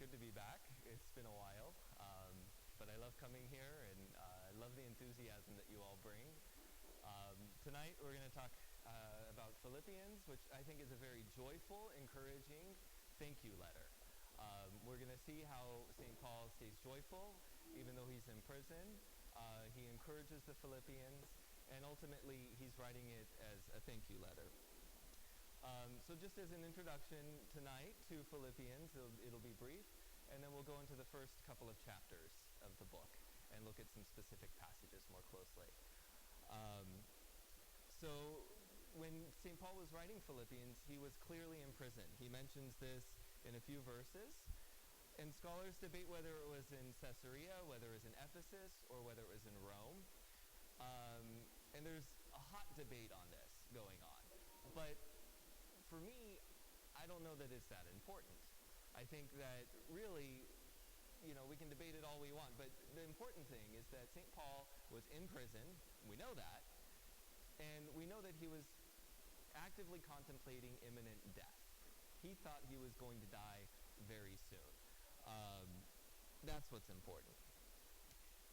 good to be back. It's been a while, but I love coming here, and I love the enthusiasm that you all bring. Tonight we're going to talk about Philippians, which I think is a very joyful, encouraging thank you letter. We're going to see how St. Paul stays joyful, even though he's in prison. He encourages the Philippians, and ultimately he's writing it as a thank you letter. So just as an introduction tonight to Philippians, it'll be brief, and then we'll go into the first couple of chapters of the book and look at some specific passages more closely. So when St. Paul was writing Philippians, he was clearly in prison. He mentions this in a few verses, and scholars debate whether it was in Caesarea, whether it was in Ephesus, or whether it was in Rome. And there's a hot debate on this going on. But for me, I don't know that it's that important. I think that really, we can debate it all we want, but the important thing is that St. Paul was in prison, we know that, and we know that he was actively contemplating imminent death. He thought he was going to die very soon. That's what's important.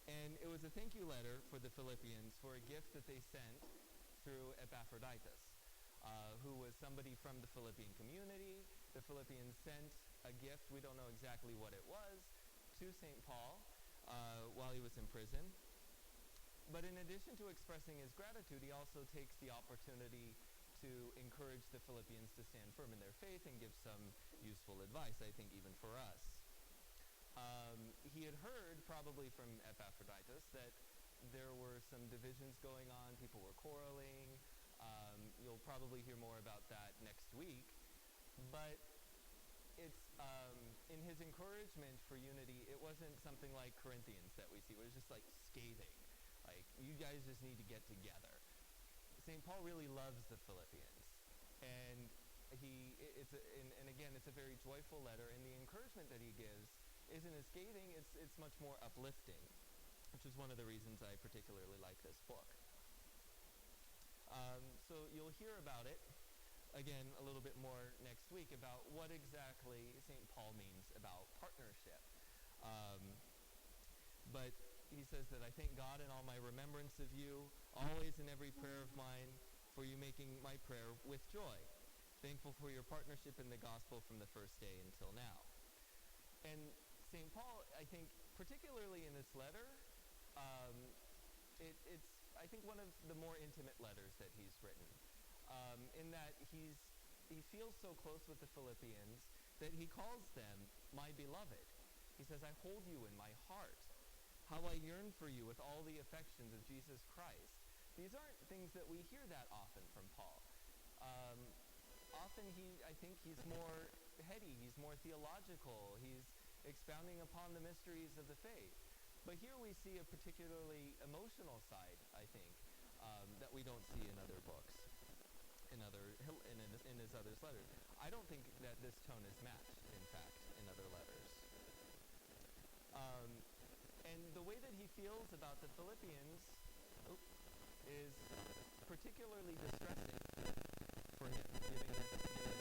And it was a thank you letter for the Philippians for a gift that they sent through Epaphroditus, who was somebody from the Philippian community. The Philippians sent a gift, we don't know exactly what it was, to St. Paul while he was in prison. But in addition to expressing his gratitude, he also takes the opportunity to encourage the Philippians to stand firm in their faith and give some useful advice, I think, even for us. He had heard, probably from Epaphroditus, that there were some divisions going on, people were quarreling. You'll probably hear more about that next week. But it's in his encouragement for unity, it wasn't something like Corinthians that we see, where it's just like scathing. Like, you guys just need to get together. St. Paul really loves the Philippians. And again, it's a very joyful letter, and the encouragement that he gives isn't as scathing, it's much more uplifting, which is one of the reasons I particularly like this book. So you'll hear about it, again, a little bit more next week, about what exactly St. Paul means about partnership. But he says that I thank God in all my remembrance of you, always in every prayer of mine, for you making my prayer with joy. Thankful for your partnership in the gospel from the first day until now. And St. Paul, I think, particularly in this letter, it's I think one of the more intimate letters that he's written, in that he feels so close with the Philippians that he calls them my beloved. He says, I hold you in my heart. How I yearn for you with all the affections of Jesus Christ. These aren't things that we hear that often from Paul. Often I think he's more heady, he's more theological, he's expounding upon the mysteries of the faith. But here we see a particularly emotional side, I think, that we don't see in other books, in his other letters. I don't think that this tone is matched, in fact, in other letters. And the way that he feels about the Philippians is particularly distressing for him, given the situation.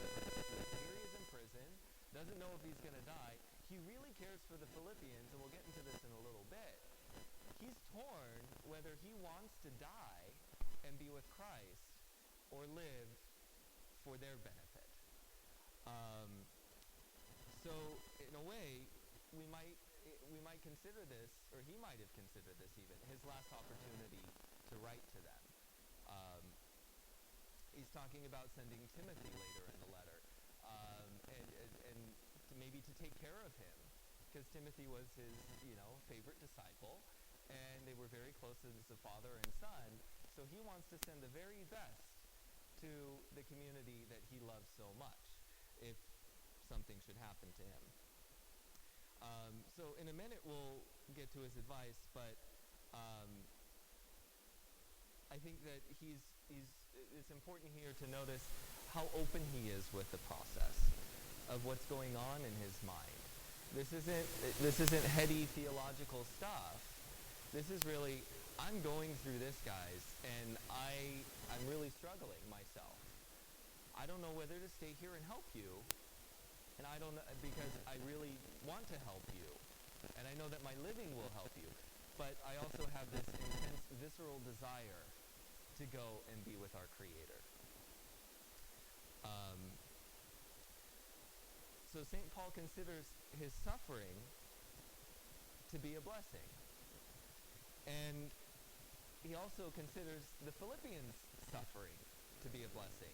Here he is in prison, doesn't know if he's going to die. He really cares for the Philippians, and we'll get into this in a little bit. He's torn whether he wants to die and be with Christ or live for their benefit. So, in a way, we might consider this, or he might have considered this even, his last opportunity to write to them. He's talking about sending Timothy later in the letter, and maybe to take care of him, because Timothy was his, favorite disciple, and they were very close as a father and son, so he wants to send the very best to the community that he loves so much, if something should happen to him. So in a minute we'll get to his advice, but I think that it's important here to notice how open he is with the process of what's going on in his mind. This isn't heady theological stuff. This is really, I'm going through this, guys, and I'm really struggling myself. I don't know whether to stay here and help you and I don't know, because I really want to help you, and I know that my living will help you, but I also have this intense visceral desire to go and be with our Creator. So St. Paul considers his suffering to be a blessing. And he also considers the Philippians' suffering to be a blessing.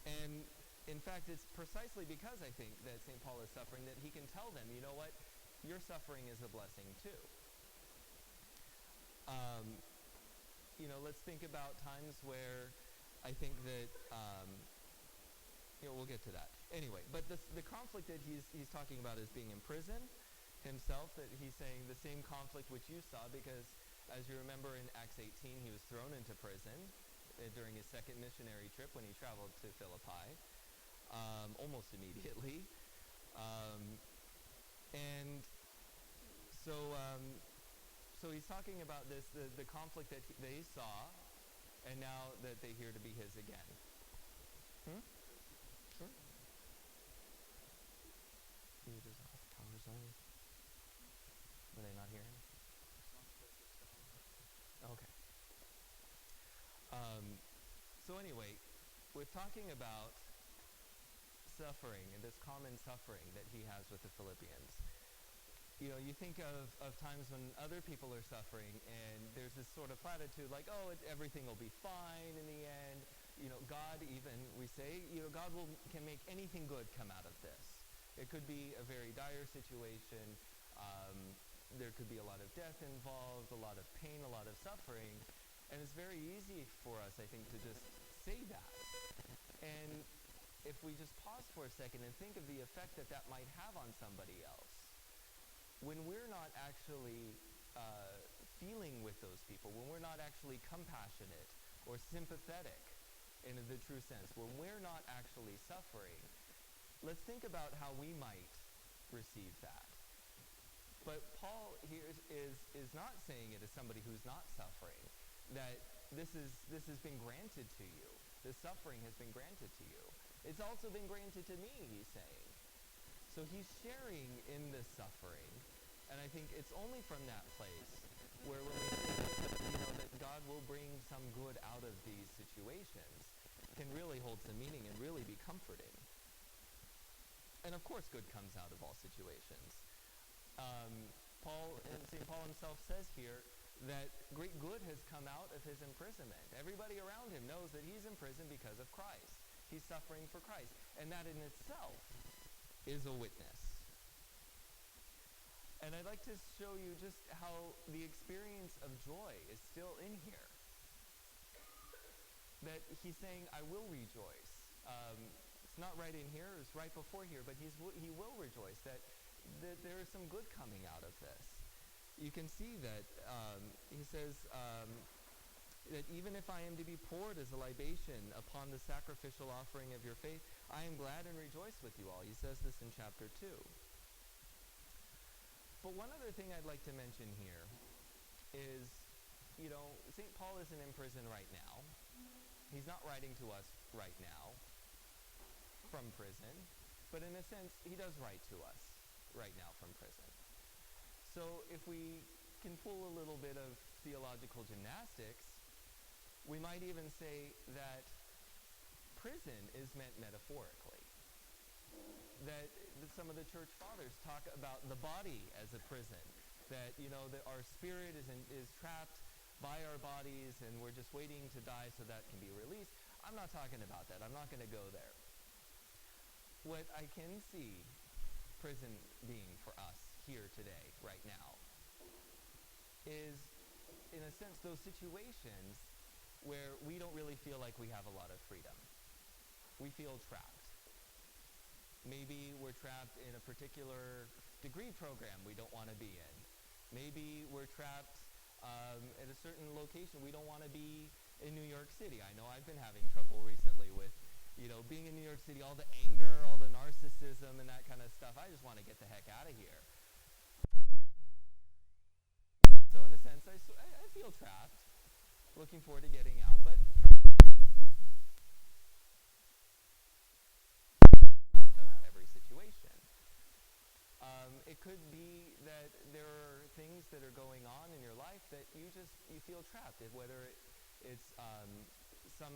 And in fact, it's precisely because I think that St. Paul is suffering that he can tell them, you know what, your suffering is a blessing too. Let's think about times where I think that, we'll get to that. Anyway, but the conflict that he's talking about is being in prison himself, that he's saying the same conflict which you saw, because as you remember in Acts 18, he was thrown into prison during his second missionary trip when he traveled to Philippi, almost immediately. So he's talking about this, the conflict that they saw, and now that they hear to be his again. Sure. Power's on. Were they not hearing? Okay. So anyway, we're talking about suffering and this common suffering that he has with the Philippians. You think of times when other people are suffering and there's this sort of platitude like, everything will be fine in the end. God even, we say, God can make anything good come out of this. It could be a very dire situation. There could be a lot of death involved, a lot of pain, a lot of suffering. And it's very easy for us, I think, to just say that. And if we just pause for a second and think of the effect that might have on somebody else, when we're not actually feeling with those people, when we're not actually compassionate or sympathetic in the true sense, when we're not actually suffering, let's think about how we might receive that. But Paul here is not saying it as somebody who's not suffering, that this has been granted to you. This suffering has been granted to you. It's also been granted to me, he's saying. So he's sharing in this suffering, and I think it's only from that place where when we think that God will bring some good out of these situations, can really hold some meaning and really be comforting. And of course good comes out of all situations. St. Paul himself says here that great good has come out of his imprisonment. Everybody around him knows that he's in prison because of Christ. He's suffering for Christ. And that in itself is a witness. And I'd like to show you just how the experience of joy is still in here. That he's saying, I will rejoice. It's not right in here, it's right before here, but he will rejoice that there is some good coming out of this. You can see that he says that even if I am to be poured as a libation upon the sacrificial offering of your faith, I am glad and rejoice with you all. He says this in chapter 2. But one other thing I'd like to mention here is, St. Paul isn't in prison right now. He's not writing to us right now from prison, but in a sense, he does write to us right now from prison. So if we can pull a little bit of theological gymnastics, we might even say that prison is meant metaphorically. That some of the church fathers talk about the body as a prison, that that our spirit is trapped by our bodies and we're just waiting to die so that can be released. I'm not talking about that. I'm not going to go there. What I can see prison being for us here today, right now, is, in a sense, those situations where we don't really feel like we have a lot of freedom. We feel trapped. Maybe we're trapped in a particular degree program we don't want to be in. Maybe we're trapped at a certain location we don't want to be in New York City. I know I've been having trouble recently with, being in New York City, all the anger, all the narcissism and that kind of stuff. I just want to get the heck out of here. So in a sense, I feel trapped, looking forward to getting out, but out of every situation. could be that there are things that are going on in your life that you feel trapped. Whether it's some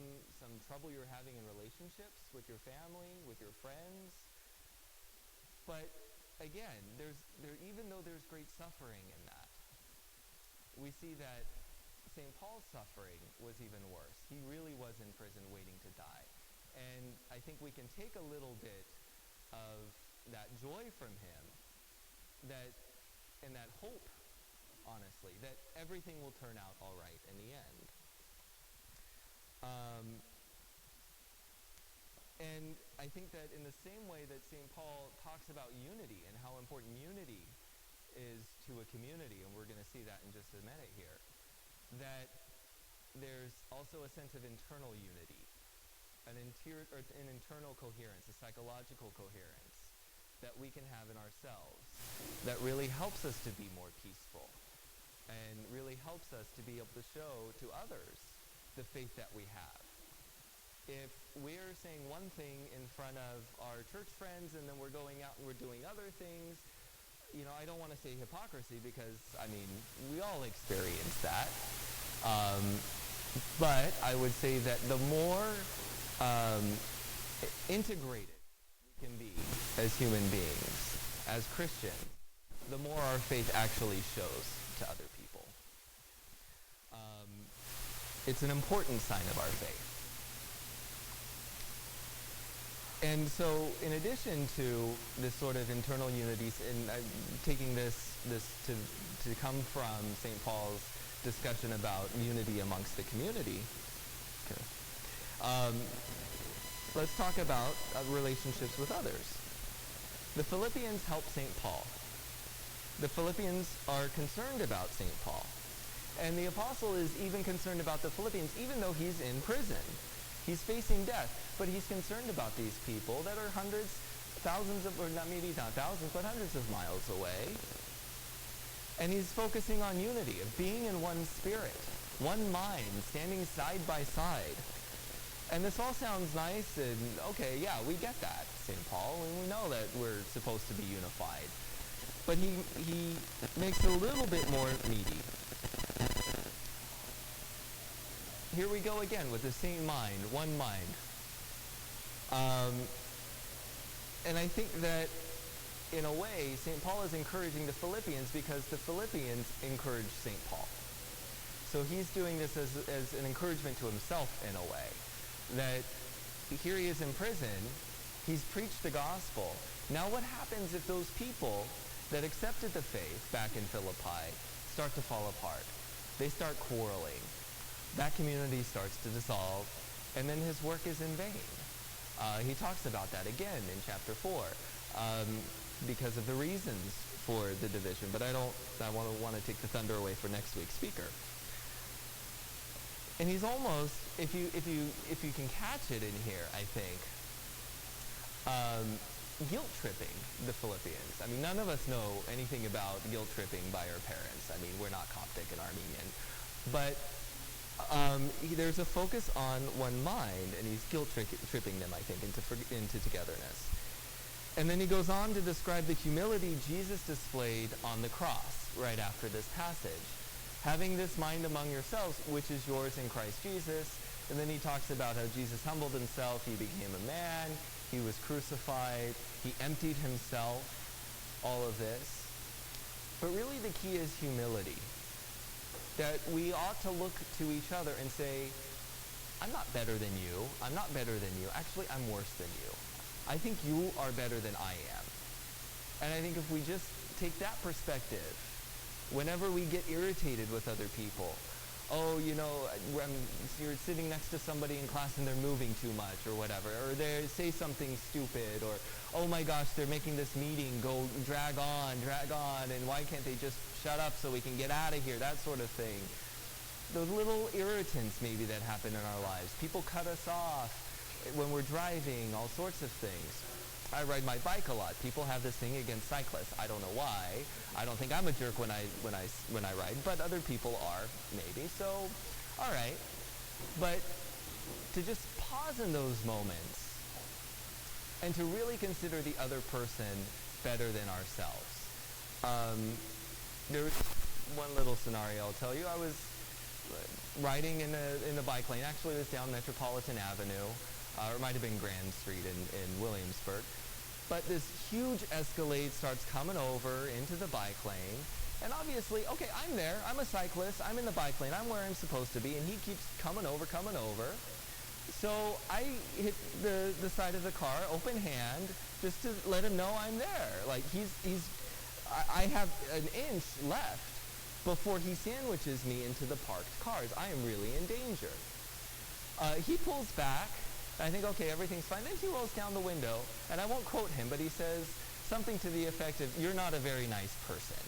trouble you're having in relationships with your family, with your friends. But again, even though there's great suffering in that, we see that St. Paul's suffering was even worse. He really was in prison waiting to die. And I think we can take a little bit of that joy from him, and that hope, honestly, that everything will turn out all right in the end. And I think that in the same way that St. Paul talks about unity and how important unity is to a community, and we're going to see that in just a minute here, that there's also a sense of internal unity, an internal coherence, a psychological coherence that we can have in ourselves that really helps us to be more peaceful and really helps us to be able to show to others the faith that we have. If we're saying one thing in front of our church friends and then we're going out and we're doing other things, I don't want to say hypocrisy because, we all experience that. But I would say that the more integrated we can be as human beings, as Christians, the more our faith actually shows to other people. It's an important sign of our faith. And so, in addition to this sort of internal unity, and taking this to come from St. Paul's discussion about unity amongst the community, let's talk about relationships with others. The Philippians help St. Paul. The Philippians are concerned about St. Paul. And the apostle is even concerned about the Philippians, even though he's in prison. He's facing death, but he's concerned about these people that are hundreds, thousands of, or not maybe not thousands, but hundreds of miles away. And he's focusing on unity, of being in one spirit, one mind, standing side by side. And this all sounds nice and, okay, yeah, we get that, St. Paul, and we know that we're supposed to be unified. But he makes it a little bit more meaty. Here we go again with the same mind, one mind. And I think that, in a way, St. Paul is encouraging the Philippians because the Philippians encouraged St. Paul. So he's doing this as an encouragement to himself, in a way. That here he is in prison, he's preached the gospel. Now what happens if those people that accepted the faith back in Philippi start to fall apart? They start quarreling. That community starts to dissolve, and then his work is in vain. He talks about that again in chapter 4 because of the reasons for the division. But I want to take the thunder away for next week's speaker. And he's almost, if you can catch it in here, I think, guilt tripping the Philippians. None of us know anything about guilt tripping by our parents. We're not Coptic and Armenian, but there's a focus on one mind, and he's guilt tripping them, I think, into togetherness. And then he goes on to describe the humility Jesus displayed on the cross right after this passage. Having this mind among yourselves, which is yours in Christ Jesus. And then he talks about how Jesus humbled himself, he became a man, he was crucified, he emptied himself, all of this. But really the key is humility. That we ought to look to each other and say, I'm not better than you. I'm not better than you. Actually, I'm worse than you. I think you are better than I am. And I think if we just take that perspective, whenever we get irritated with other people, you're sitting next to somebody in class and they're moving too much or whatever, or they say something stupid, or, oh my gosh, they're making this meeting go drag on, and why can't they just shut up so we can get out of here, that sort of thing. Those little irritants maybe that happen in our lives. People cut us off when we're driving, all sorts of things. I ride my bike a lot. People have this thing against cyclists. I don't know why. I don't think I'm a jerk when I ride, but other people are, maybe. So, all right. But to just pause in those moments and to really consider the other person better than ourselves. There was one little scenario I'll tell you. I was riding in the bike lane. Actually, it was down Metropolitan Avenue, or it might have been Grand Street in Williamsburg. But this huge Escalade starts coming over into the bike lane. And obviously, okay, I'm there. I'm a cyclist. I'm in the bike lane. I'm where I'm supposed to be. And he keeps coming over. So I hit the side of the car, open hand, just to let him know I'm there. Like I have an inch left before he sandwiches me into the parked cars. I am really in danger. He pulls back. I think, okay, everything's fine. Then he rolls down the window, and I won't quote him, but he says something to the effect of, "You're not a very nice person.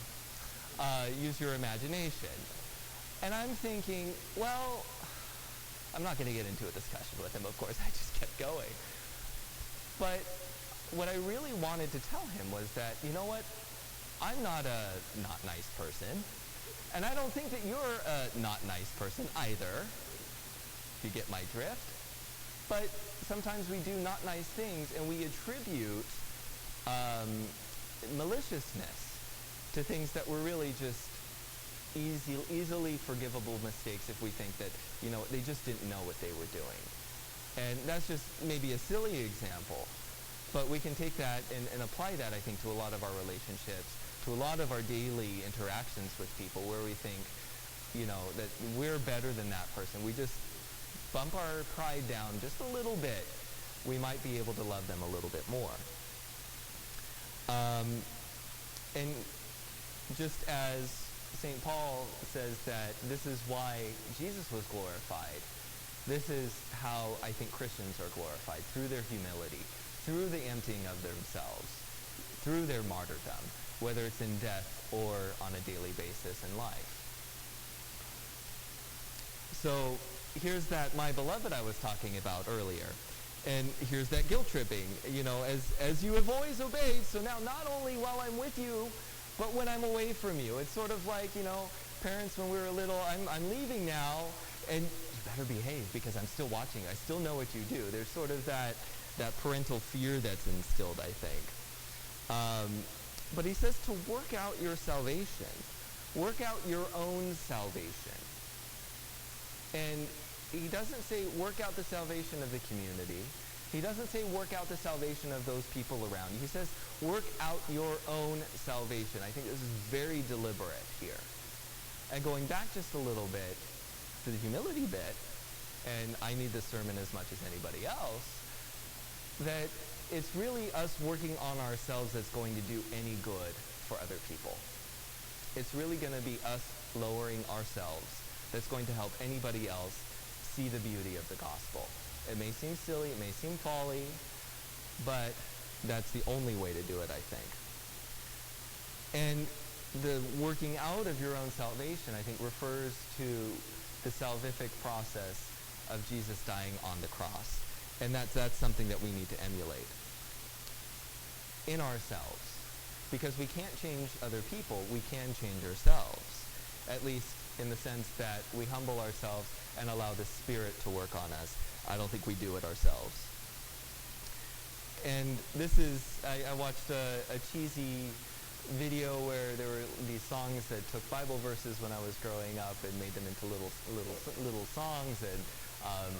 Use your imagination." And I'm thinking, well, I'm not going to get into a discussion with him, of course. I just kept going. But what I really wanted to tell him was that, you know what? I'm not a not nice person. And I don't think that you're a not nice person either, if you get my drift. But sometimes we do not nice things, and we attribute maliciousness to things that were really just easily forgivable mistakes if we think that, they just didn't know what they were doing. And that's just maybe a silly example, but we can take that and apply that, I think, to a lot of our relationships, to a lot of our daily interactions with people where we think, that we're better than that person. We just bump our pride down just a little bit. We might be able to love them a little bit more. And just as St. Paul says that this is why Jesus was glorified, this is how I think Christians are glorified, through their humility, through the emptying of themselves, through their martyrdom, whether it's in death or on a daily basis in life. So here's that my beloved I was talking about earlier. And here's that guilt tripping, as you have always obeyed, so now not only while I'm with you, but when I'm away from you. It's sort of like, parents when we were little, I'm leaving now, and you better behave because I'm still watching. I still know what you do. There's sort of that parental fear that's instilled, I think. But he says to work out your salvation. Work out your own salvation. And he doesn't say work out the salvation of the community. He doesn't say work out the salvation of those people around you. He says work out your own salvation. I think this is very deliberate here. And going back just a little bit to the humility bit, and I need this sermon as much as anybody else, that it's really us working on ourselves that's going to do any good for other people. It's really going to be us lowering ourselves that's going to help anybody else see the beauty of the gospel. It may seem silly, it may seem folly, but that's the only way to do it, I think. And the working out of your own salvation, I think, refers to the salvific process of Jesus dying on the cross. And that's something that we need to emulate in ourselves. Because we can't change other people, we can change ourselves. At least in the sense that we humble ourselves and allow the Spirit to work on us. I don't think we do it ourselves. And this is, I watched a cheesy video where there were these songs that took Bible verses when I was growing up and made them into little songs, and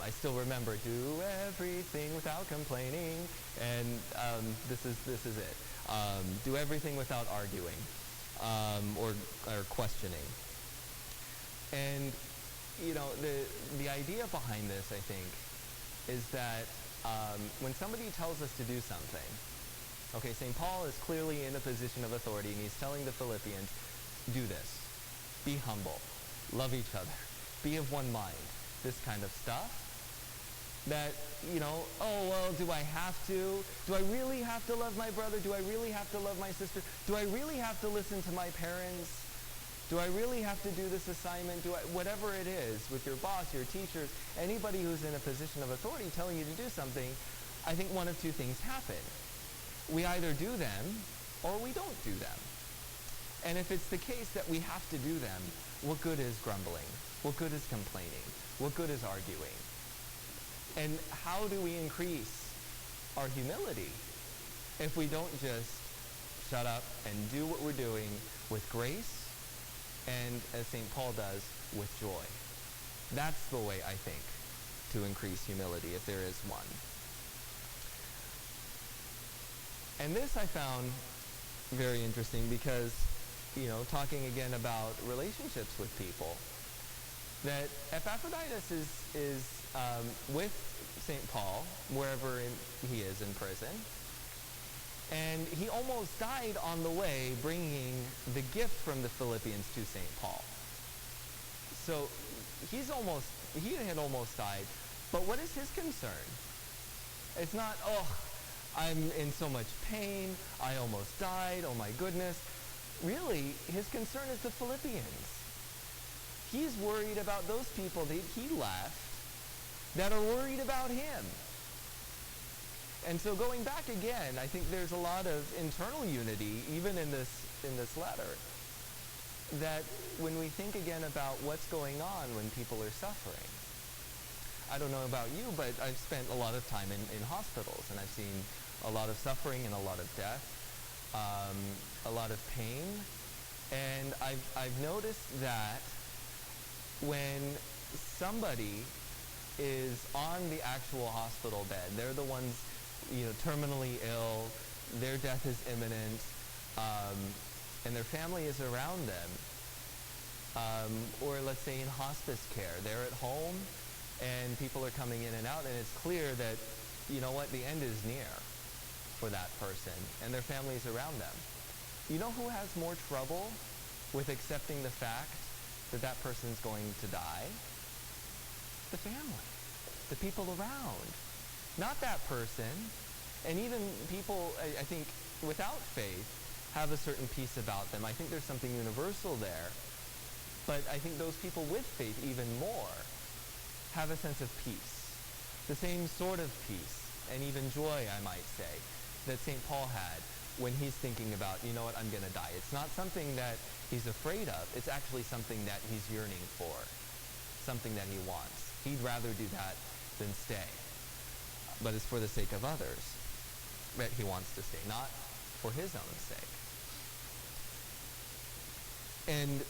I still remember, do everything without complaining, and this is it. Do everything without arguing or questioning. And the idea behind this, I think, is that when somebody tells us to do something, okay, St. Paul is clearly in a position of authority, and he's telling the Philippians, do this. Be humble. Love each other. Be of one mind. This kind of stuff. That, oh, well, do I have to? Do I really have to love my brother? Do I really have to love my sister? Do I really have to listen to my parents? Do I really have to do this assignment? Whatever it is, with your boss, your teachers, anybody who's in a position of authority telling you to do something, I think one of two things happen. We either do them or we don't do them. And if it's the case that we have to do them, what good is grumbling? What good is complaining? What good is arguing? And how do we increase our humility if we don't just shut up and do what we're doing with grace and, as St. Paul does, with joy. That's the way, I think, to increase humility, if there is one. And this I found very interesting because, talking again about relationships with people, that Epaphroditus is with St. Paul, wherever he is in prison, and he almost died on the way bringing the gift from the Philippians to St. Paul. So he had almost died, but what is his concern? It's not, I'm in so much pain, I almost died, oh my goodness. Really, his concern is the Philippians. He's worried about those people that he left that are worried about him. And so going back again, I think there's a lot of internal unity, even in this letter, that when we think again about what's going on when people are suffering. I don't know about you, but I've spent a lot of time in hospitals, and I've seen a lot of suffering and a lot of death, a lot of pain. And I've noticed that when somebody is on the actual hospital bed, they're the ones, terminally ill, their death is imminent, and their family is around them, or let's say in hospice care, they're at home and people are coming in and out, and it's clear that, the end is near for that person, and their family is around them. You know who has more trouble with accepting the fact that that person's going to die? The family, the people around, not that person. And even people, I think, without faith have a certain peace about them. I think there's something universal there. But I think those people with faith even more have a sense of peace, the same sort of peace, and even joy, I might say, that St. Paul had when he's thinking about, I'm going to die. It's not something that he's afraid of. It's actually something that he's yearning for, something that he wants. He'd rather do that than stay. But it's for the sake of others that he wants to stay, not for his own sake. And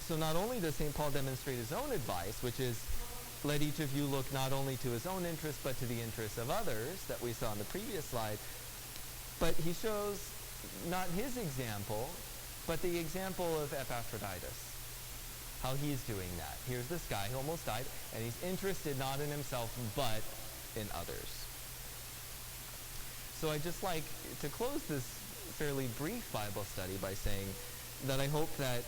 so not only does St. Paul demonstrate his own advice, which is, let each of you look not only to his own interest, but to the interests of others, that we saw in the previous slide, but he shows not his example, but the example of Epaphroditus, how he's doing that. Here's this guy who almost died, and he's interested not in himself, but in others. So I'd just like to close this fairly brief Bible study by saying that I hope that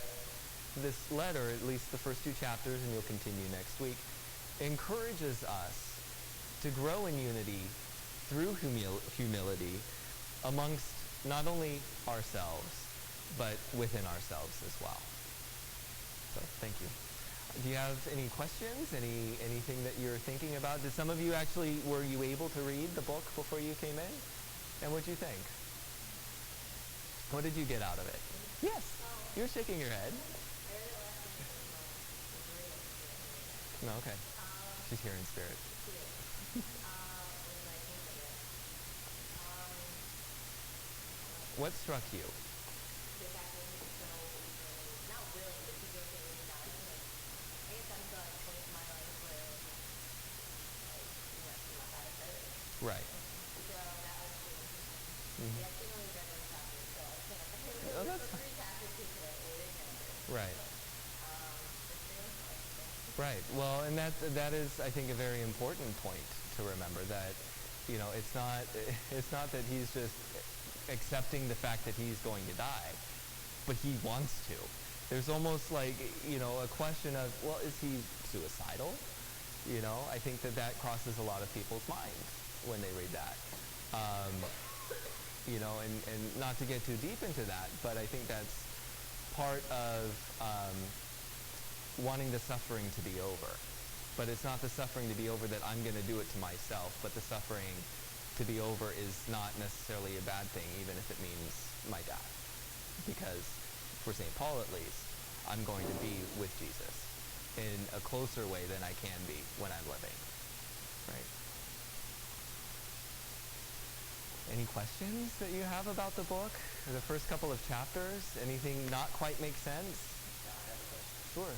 this letter, at least the first 2 chapters, and you'll continue next week, encourages us to grow in unity through humility amongst not only ourselves, but within ourselves as well. So thank you. Do you have any questions? Anything that you're thinking about? Did some of you were you able to read the book before you came in? And what did you think? What did you get out of it? Yes. You're shaking your head. No, okay. She's here in spirit. What struck you? Right. Mm-hmm. Oh, that's right. Right. Well, and that is, I think, a very important point to remember, that it's not that he's just accepting the fact that he's going to die, but he wants to. There's almost like, a question of, well, is he suicidal? I think that crosses a lot of people's minds when they read that. And not to get too deep into that, but I think that's part of wanting the suffering to be over. But it's not the suffering to be over that I'm going to do it to myself, but the suffering to be over is not necessarily a bad thing, even if it means my death. Because for St. Paul at least, I'm going to be with Jesus in a closer way than I can be when I'm living. Right? Any questions that you have about the book? Or the first couple of chapters? Anything not quite make sense? Yeah, I have a question. Sure.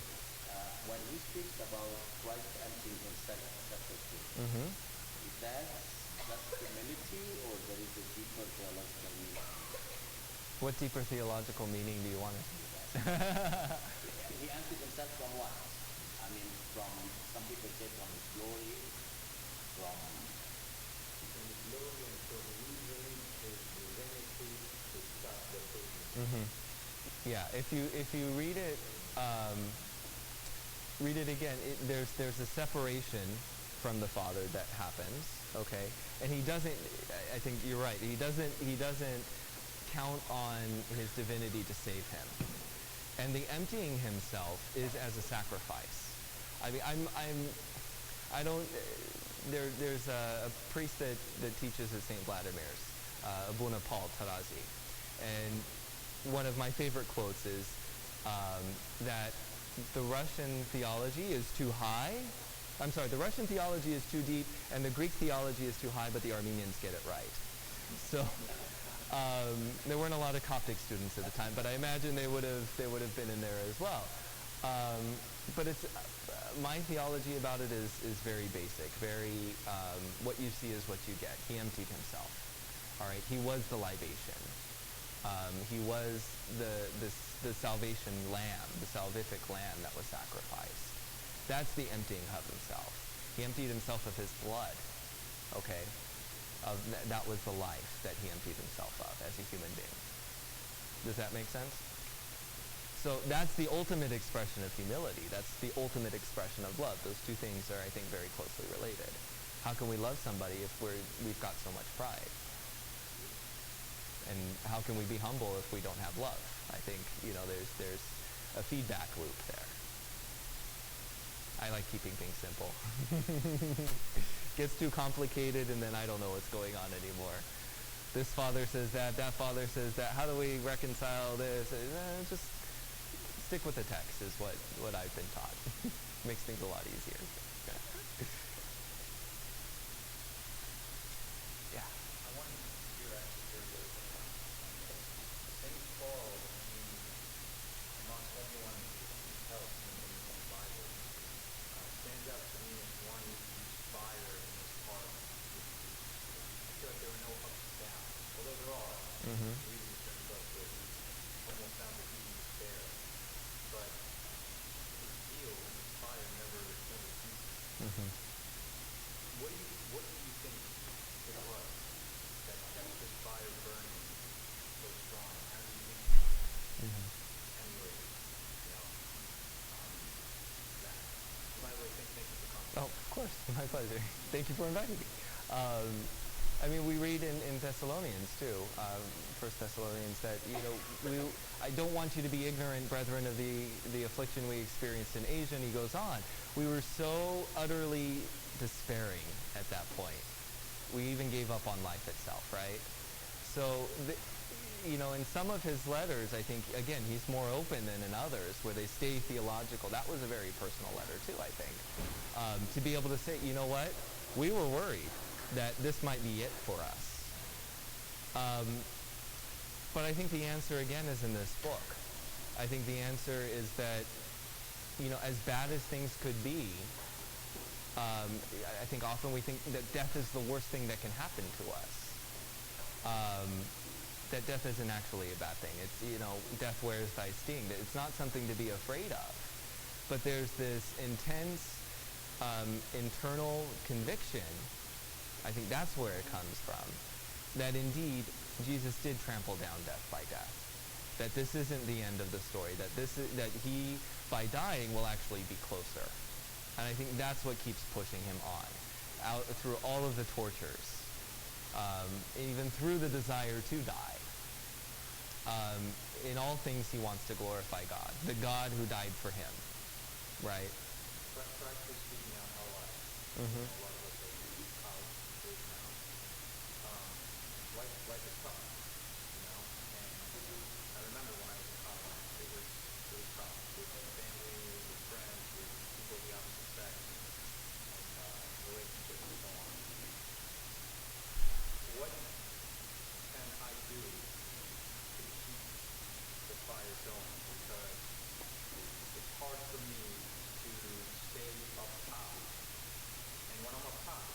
When he speaks about Christ emptying himself, chapter 2, Mm-hmm. is that just humility or there is a deeper theological meaning? What deeper theological meaning do you want to? He emptied himself from what? I mean, from, some people say from his glory, from his glory and from losing his divinity to stop the person. Mm-hmm. Yeah, if you read it again, there's a separation from the Father that happens, okay? And he doesn't, I think you're right, he doesn't count on his divinity to save him. And the emptying himself is as a sacrifice. I mean, there's a priest that teaches at St. Vladimir's, Abuna Paul Tarazi. And one of my favorite quotes is that the Russian theology is too high. I'm sorry, the Russian theology is too deep, and the Greek theology is too high, but the Armenians get it right. So there weren't a lot of Coptic students at the time, but I imagine they would have been in there as well. But it's my theology about it is very basic, very what you see is what you get. He emptied himself. All right, he was the libation. He was the salvation lamb, the salvific lamb that was sacrificed. That's the emptying of himself. He emptied himself of his blood. Okay, that was the life that he emptied himself of as a human being. Does that make sense? So that's the ultimate expression of humility. That's the ultimate expression of love. Those two things are, I think, very closely related. How can we love somebody if we've got so much pride? And how can we be humble if we don't have love? I think, there's a feedback loop there. I like keeping things simple. Gets too complicated and then I don't know what's going on anymore. This father says that father says that. How do we reconcile this? Just stick with the text is what I've been taught. Makes things a lot easier. Yeah. I wanted to hear your St. Paul, amongst everyone else in the Bible, stands out to me as one who's fire in his heart. I feel like there were no ups and downs, although there are. Mm-hmm. Reading certain books where he almost sounds like he's in despair. But his zeal and his fire never ceases. Mm-hmm. What do you think it was that kept this fire burning so strong? How do you think he emulated, that? By the way, thank you for coming. Oh, of course. My pleasure. Thank you for inviting me. We read in Thessalonians too, 1 Thessalonians, that I don't want you to be ignorant, brethren, of the affliction we experienced in Asia. And he goes on. We were so utterly despairing at that point. We even gave up on life itself, right? So, in some of his letters, I think, again, he's more open than in others, where they stay theological. That was a very personal letter too, I think. To be able to say, you know what? We were worried that this might be it for us. But I think the answer, again, is in this book. I think the answer is that, as bad as things could be, I think often we think that death is the worst thing that can happen to us. That death isn't actually a bad thing. It's, death wears thy sting. It's not something to be afraid of. But there's this intense internal conviction, I think that's where it comes from, that indeed Jesus did trample down death by death. That this isn't the end of the story. That he, by dying, will actually be closer. And I think that's what keeps pushing him on, out through all of the tortures, even through the desire to die. In all things, he wants to glorify God, the God who died for him, right? Practically speaking, our life. Mm-hmm. A lot of us are in college years now. Life is tough, and I remember when I was in college, it was tough with family, with friends, with people of the opposite sex, and relationships and so on. What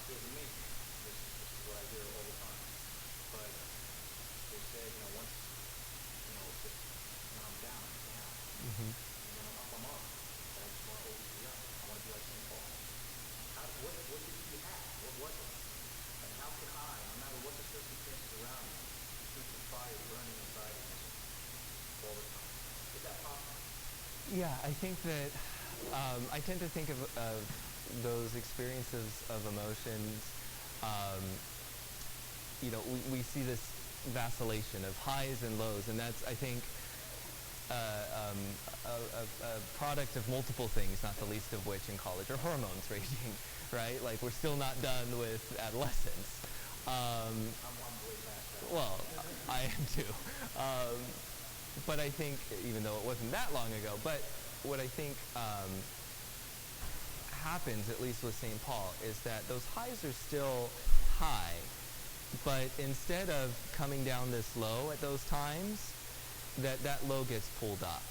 feels amazing. This is what I hear all the time. But they say, once, just when I'm down, I'm down. Mm-hmm. And when I'm up, I'm up. But I just want to always be up. I want to be like St. Paul. What did he have? What was it? And how can I, no matter what the circumstances around me, keep the fire burning inside of me all the time? Is that possible? Yeah, I think that I tend to think of those experiences of emotions. We see this vacillation of highs and lows, and that's, I think, a product of multiple things, not the least of which in college are hormones raging, right? Like, we're still not done with adolescence. I'm way past that. Well, I am too. But I think, even though it wasn't that long ago, but what I think happens, at least with St. Paul, is that those highs are still high, but instead of coming down this low at those times, that low gets pulled up.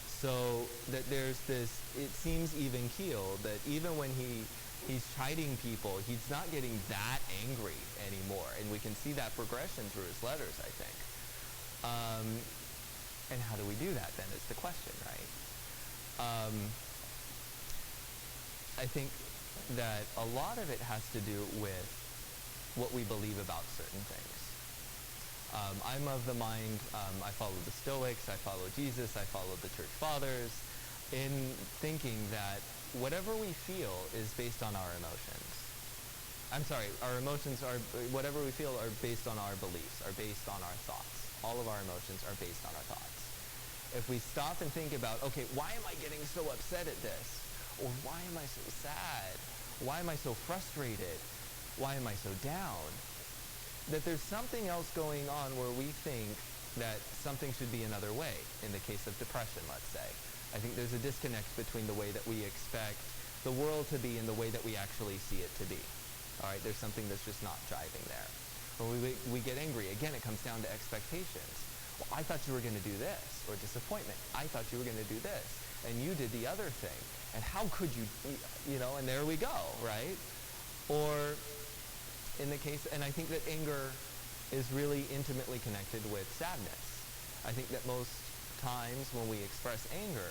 So that there's this, it seems even keeled, that even when he's chiding people, he's not getting that angry anymore. And we can see that progression through his letters, I think. And how do we do that then is the question, right? I think that a lot of it has to do with what we believe about certain things. I'm of the mind, I follow the Stoics, I follow Jesus, I follow the Church Fathers, in thinking that whatever we feel is based on our emotions. I'm sorry, our emotions are, whatever we feel are based on our beliefs, are based on our thoughts. All of our emotions are based on our thoughts. If we stop and think about, okay, why am I getting so upset at this? Or why am I so sad? Why am I so frustrated? Why am I so down? That there's something else going on where we think that something should be another way, in the case of depression, let's say. I think there's a disconnect between the way that we expect the world to be and the way that we actually see it to be. All right, there's something that's just not jiving there. When we get angry, again, it comes down to expectations. Well, I thought you were going to do this, or disappointment. I thought you were going to do this, and you did the other thing. And how could you, and there we go, right? Or in the case, and I think that anger is really intimately connected with sadness. I think that most times when we express anger,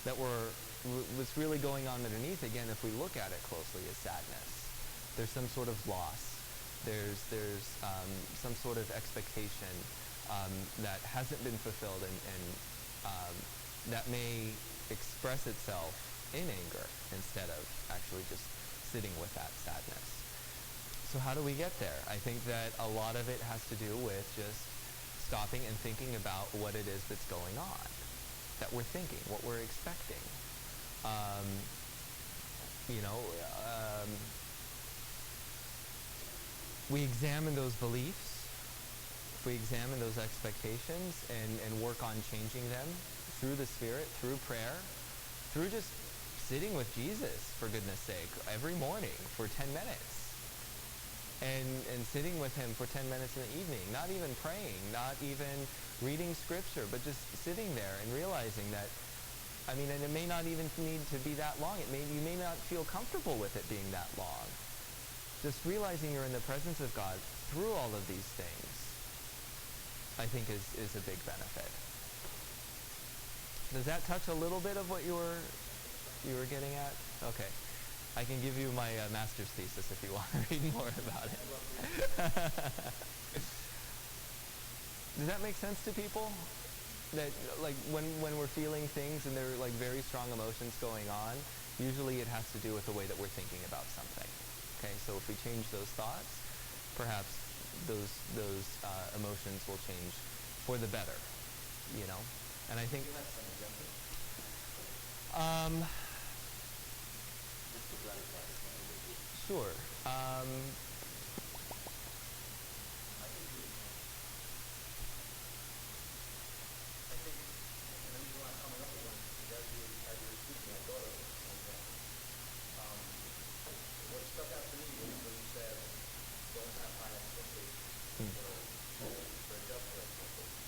that what's really going on underneath, again, if we look at it closely, is sadness. There's some sort of loss. There's some sort of expectation that hasn't been fulfilled, and that may express itself in anger instead of actually just sitting with that sadness. So how do we get there? I think that a lot of it has to do with just stopping and thinking about what it is that's going on, that we're thinking, what we're expecting. We examine those beliefs, we examine those expectations and work on changing them through the Spirit, through prayer, through just sitting with Jesus, for goodness sake, every morning for 10 minutes. And sitting with him for 10 minutes in the evening, not even praying, not even reading scripture, but just sitting there and realizing that, and it may not even need to be that long. You may not feel comfortable with it being that long. Just realizing you're in the presence of God through all of these things, I think is a big benefit. Does that touch a little bit of what you were getting at? Okay. I can give you my master's thesis if you want to read more about it. Does that make sense to people? That like when we're feeling things and there are like very strong emotions going on, usually it has to do with the way that we're thinking about something. Okay, so if we change those thoughts, perhaps those emotions will change for the better. And I think. You have some examples? Just to clarify. Sure. I think, and the reason why I'm coming up with one is as you were speaking, I thought of one thing. What stuck out to me was when you said, don't have high expectations, but adjust your expectations.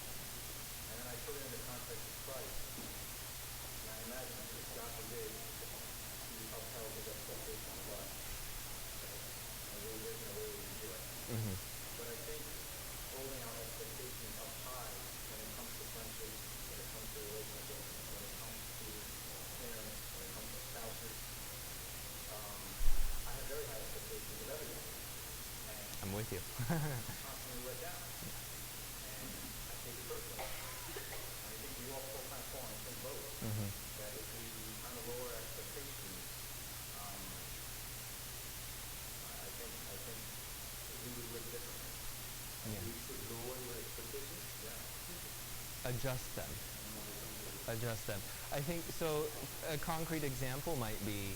And then I put it in the context of Christ, and I imagine if God forbid, he upheld his expectation of us. you. constantly let down. And I take it personally. And I think we all kind of fall in the same boat. Mm-hmm. That if we kind of lower our expectations, I think we would live differently. Yeah. We should lower your expectations. Yeah. Adjust them. Adjust them. I think so. A concrete example might be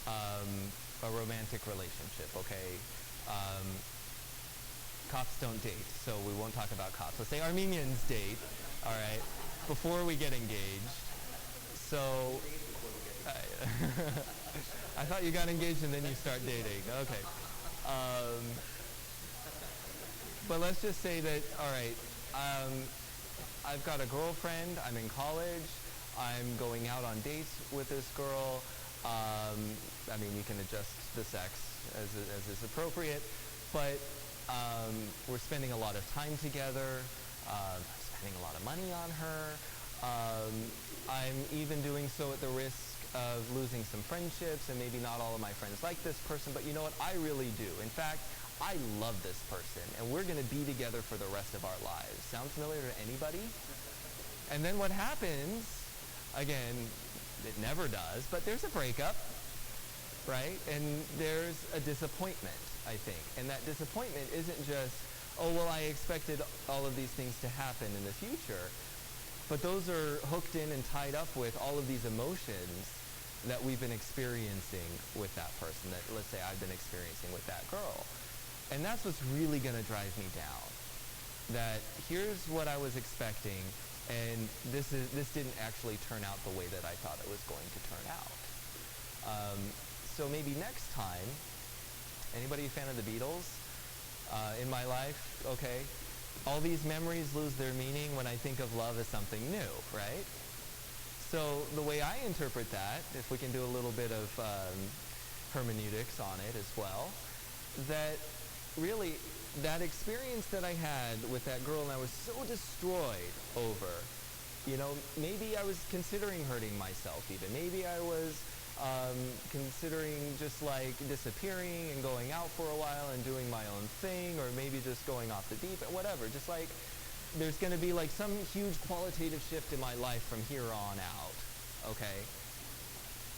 a romantic relationship. Okay, cops don't date, so we won't talk about cops. Let's say Armenians date. All right, before we get engaged. So I thought you got engaged and then you start dating. Okay, but let's just say that. All right. I've got a girlfriend, I'm in college, I'm going out on dates with this girl. I mean, you can adjust the sex as is appropriate, but we're spending a lot of time together, spending a lot of money on her. I'm even doing so at the risk of losing some friendships, and maybe not all of my friends like this person, but you know what, I really do. In fact, I love this person, and we're going to be together for the rest of our lives. Sound familiar to anybody? And then what happens, again, it never does, but there's a breakup, right? And there's a disappointment, I think. And that disappointment isn't just, oh, well, I expected all of these things to happen in the future, but those are hooked in and tied up with all of these emotions that we've been experiencing with that person, that, let's say, I've been experiencing with that girl. And that's what's really going to drive me down. That here's what I was expecting, and this didn't actually turn out the way that I thought it was going to turn out. So maybe next time, anybody a fan of the Beatles in my life? Okay. All these memories lose their meaning when I think of love as something new, right? So the way I interpret that, if we can do a little bit of hermeneutics on it as well, that really, that experience that I had with that girl and I was so destroyed over, you know, maybe I was considering hurting myself even. Maybe I was considering just like disappearing and going out for a while and doing my own thing, or maybe just going off the deep end, whatever. Just like there's going to be like some huge qualitative shift in my life from here on out, okay?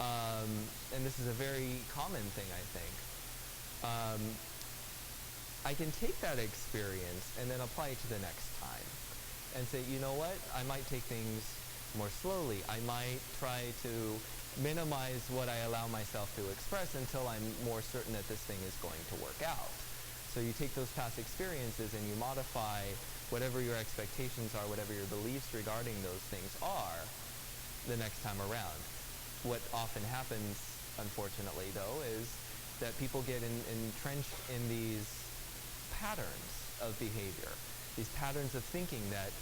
And this is a very common thing, I think. I can take that experience and then apply it to the next time and say, you know what, I might take things more slowly. I might try to minimize what I allow myself to express until I'm more certain that this thing is going to work out. So you take those past experiences and you modify whatever your expectations are, whatever your beliefs regarding those things are the next time around. What often happens, unfortunately, though, is that people get entrenched in these patterns of behavior, these patterns of thinking that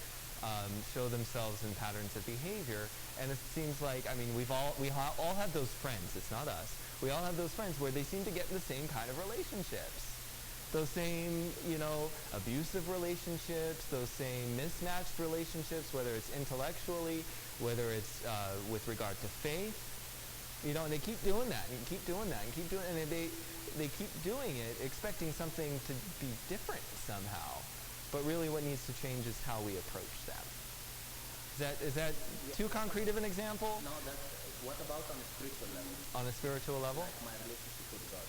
show themselves in patterns of behavior. And it seems like, I mean, we all have those friends. It's not us. We all have those friends where they seem to get in the same kind of relationships. Those same, you know, abusive relationships, those same mismatched relationships, whether it's intellectually, whether it's with regard to faith. You know, and they keep doing that and keep doing that and keep doing it. And they keep doing it expecting something to be different somehow. But really what needs to change is how we approach them. Is that too concrete of an example? No, what about on a spiritual level? On a spiritual level? Like my relationship with God.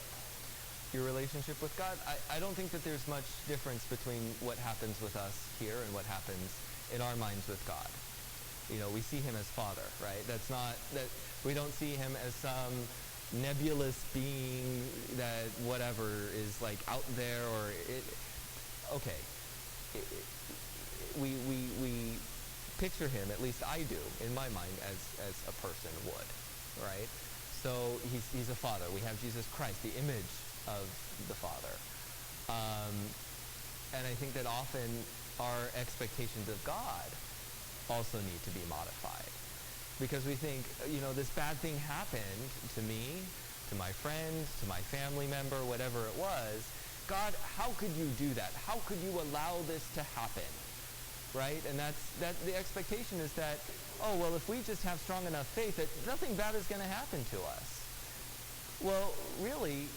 Your relationship with God? I don't think that there's much difference between what happens with us here and what happens in our minds with God. You know, we see him as Father, right? That's not, that we don't see him as some nebulous being that whatever is like out there, or we picture him, at least I do in my mind, as a person would, right? So he's a father. We have Jesus Christ, the image of the Father. And I think that often our expectations of God also need to be modified. Because we think, you know, this bad thing happened to me, to my friends, to my family member, whatever it was. God, how could you do that? How could you allow this to happen? Right? And that the expectation is that, oh, well, if we just have strong enough faith that nothing bad is going to happen to us. Well, really,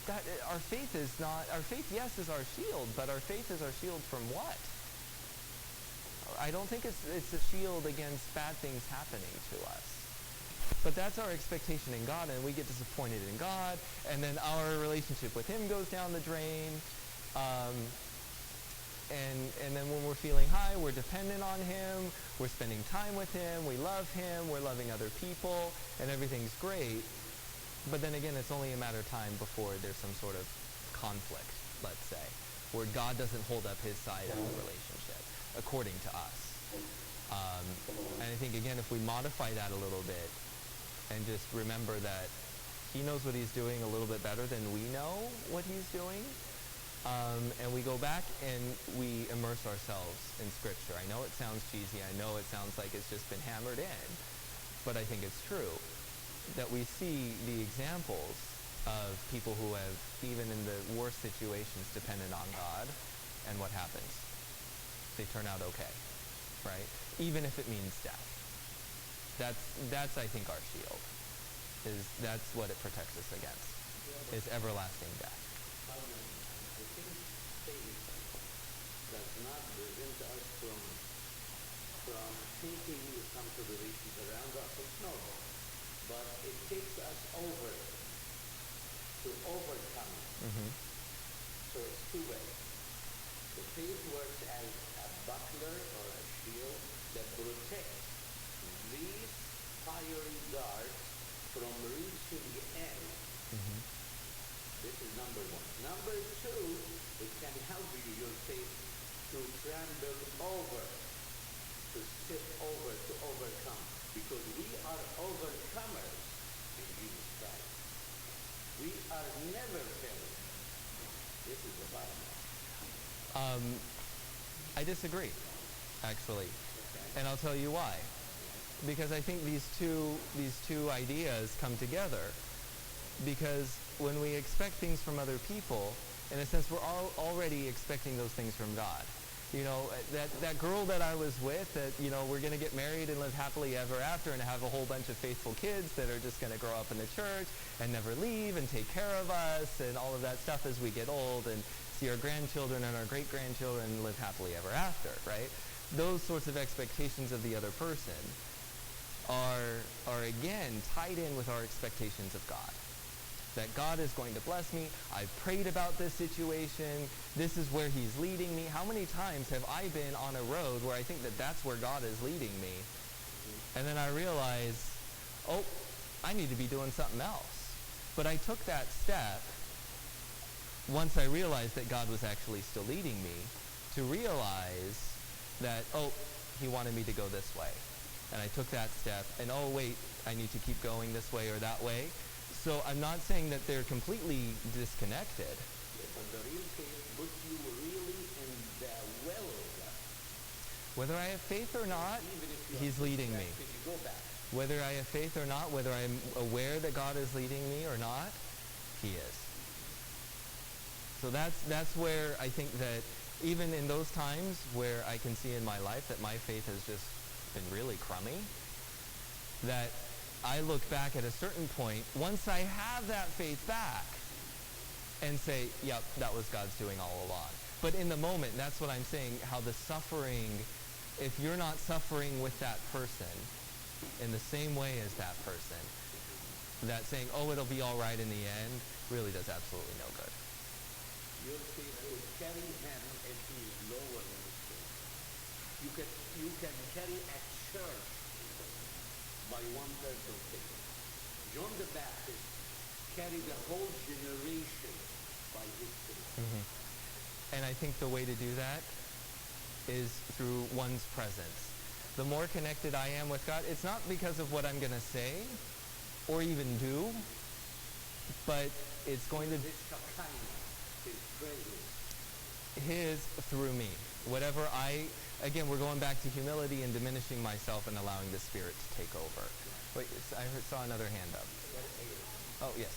our faith, yes, is our shield, but our faith is our shield from what? I don't think it's a shield against bad things happening to us. But that's our expectation in God, and we get disappointed in God, and then our relationship with him goes down the drain. And then when we're feeling high, we're dependent on him, we're spending time with him, we love him, we're loving other people, and everything's great. But then again, it's only a matter of time before there's some sort of conflict, let's say, where God doesn't hold up his side of the relationship, according to us. And I think, again, if we modify that a little bit and just remember that he knows what he's doing a little bit better than we know what he's doing, and we go back and we immerse ourselves in Scripture. I know it sounds cheesy. I know it sounds like it's just been hammered in, but I think it's true that we see the examples of people who have, even in the worst situations, depended on God, and what happens? They turn out okay, right? Even if it means death. That's I think, our shield. That's what it protects us against, is everlasting death. I think faith does not prevent us from thinking some tribulations around us. It's normal. But it takes us over to overcome it. Mm-hmm. So it's two ways. The faith works as a buckler or a shield that protects these fiery darts from reaching the end. Mm-hmm. This is number one. Number two, it can help your faith to trample over, to step over, to overcome. Because we are overcomers in Jesus Christ. We are never failures. This is the bottom line. I disagree, actually. Okay. And I'll tell you why. Because I think these two ideas come together. Because when we expect things from other people, in a sense, we're already expecting those things from God. You know, that girl that I was with, that, you know, we're going to get married and live happily ever after and have a whole bunch of faithful kids that are just going to grow up in the church and never leave and take care of us and all of that stuff as we get old and see our grandchildren and our great-grandchildren live happily ever after, right? Those sorts of expectations of the other person are again tied in with our expectations of God. That God is going to bless me. I've prayed about this situation. This is where he's leading me. How many times have I been on a road where I think that that's where God is leading me? And then I realize, oh, I need to be doing something else. But I took that step once I realized that God was actually still leading me to realize that, oh, he wanted me to go this way. And I took that step and, oh, wait, I need to keep going this way or that way. So I'm not saying that they're completely disconnected. Yes, but the real faith puts you really in the will of God. Whether I have faith or not, Even if you he's leading me. if you go back. Whether I have faith or not, whether I'm aware that God is leading me or not, he is. So that's where I think that even in those times where I can see in my life that my faith has just been really crummy, that I look back at a certain point, once I have that faith back, and say, yep, that was God's doing all along. But in the moment, that's what I'm saying, how the suffering, if you're not suffering with that person in the same way as that person, that saying, oh, it'll be all right in the end, really does absolutely no good. Your faith will carry him if he is lower than his faith. You can carry a church by one person's faith. John the Baptist carried the whole generation by his faith. Mm-hmm. And I think the way to do that is through one's presence. The more connected I am with God, it's not because of what I'm going to say or even do, but it's going to be His Shekinah, his presence. his through me. Whatever again, we're going back to humility and diminishing myself and allowing the Spirit to take over. Wait, I saw another hand up. Oh, yes.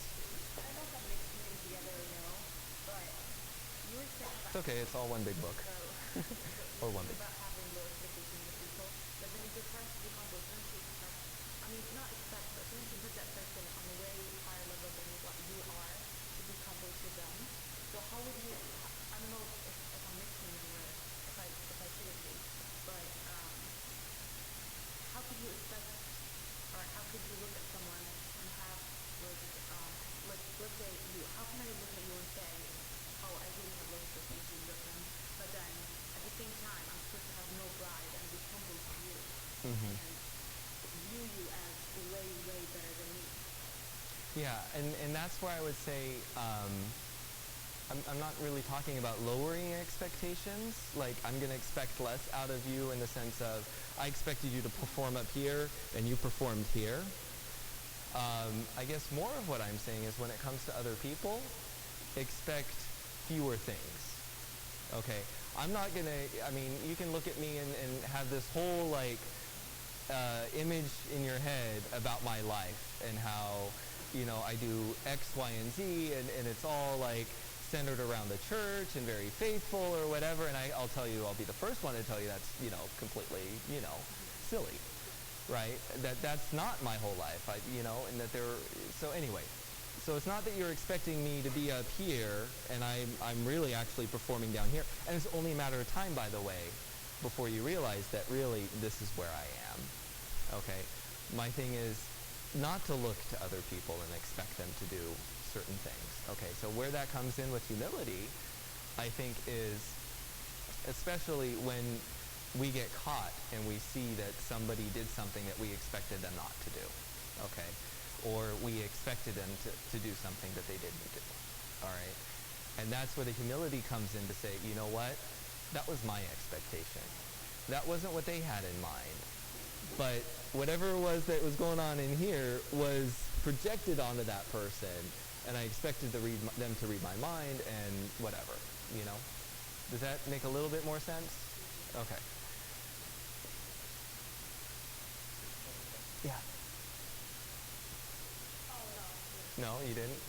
I don't know if that makes anything together or no, but you were saying about... It's okay, it's all one big book. Or one big. About having low expectations of people, but then if you're trying to be humble, don't you expect... I mean, not expect, but don't you put that person on a way higher level than what you are to be humble to you expect, or how could you look at someone and have, let's say you, how can I look at you and say, oh, I really have looked at things in your him, but then at the same time, I'm supposed to have no pride and be humble to you Mm-hmm. and view you as way, way better than me. Yeah, and that's where I would say I'm not really talking about lowering expectations. Like, I'm going to expect less out of you in the sense of I expected you to perform up here and you performed here. I guess more of what I'm saying is when it comes to other people, expect fewer things. Okay, I'm not going to, I mean, you can look at me and have this whole, like, image in your head about my life and how, you know, I do X, Y, and Z, and it's all, like, centered around the church and very faithful or whatever, and I'll tell you, I'll be the first one to tell you that's, you know, completely, you know, silly, right? That's not my whole life, and that so anyway. So it's not that you're expecting me to be up here and I'm really actually performing down here. And it's only a matter of time, by the way, before you realize that really this is where I am. Okay? My thing is not to look to other people and expect them to do certain things. Okay, so where that comes in with humility, I think, is especially when we get caught and we see that somebody did something that we expected them not to do. Okay? Or we expected them to do something that they didn't do. All right? And that's where the humility comes in to say, you know what? That was my expectation. That wasn't what they had in mind. But whatever it was that was going on in here was projected onto that person, and I expected them to read my mind and whatever, you know? Does that make a little bit more sense? Okay. Yeah. No, you didn't?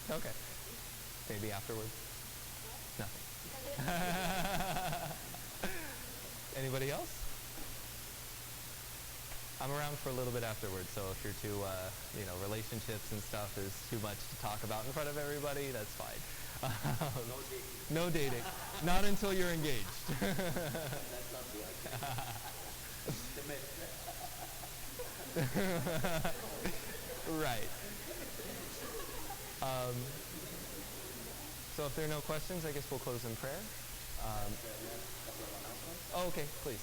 Okay. Maybe afterwards? Nothing. Anybody else? I'm around for a little bit afterwards, so if you're too, relationships and stuff is too much to talk about in front of everybody, that's fine. No dating. Not until you're engaged. That's not the idea. Right. So if there are no questions, I guess we'll close in prayer. Oh, okay, please.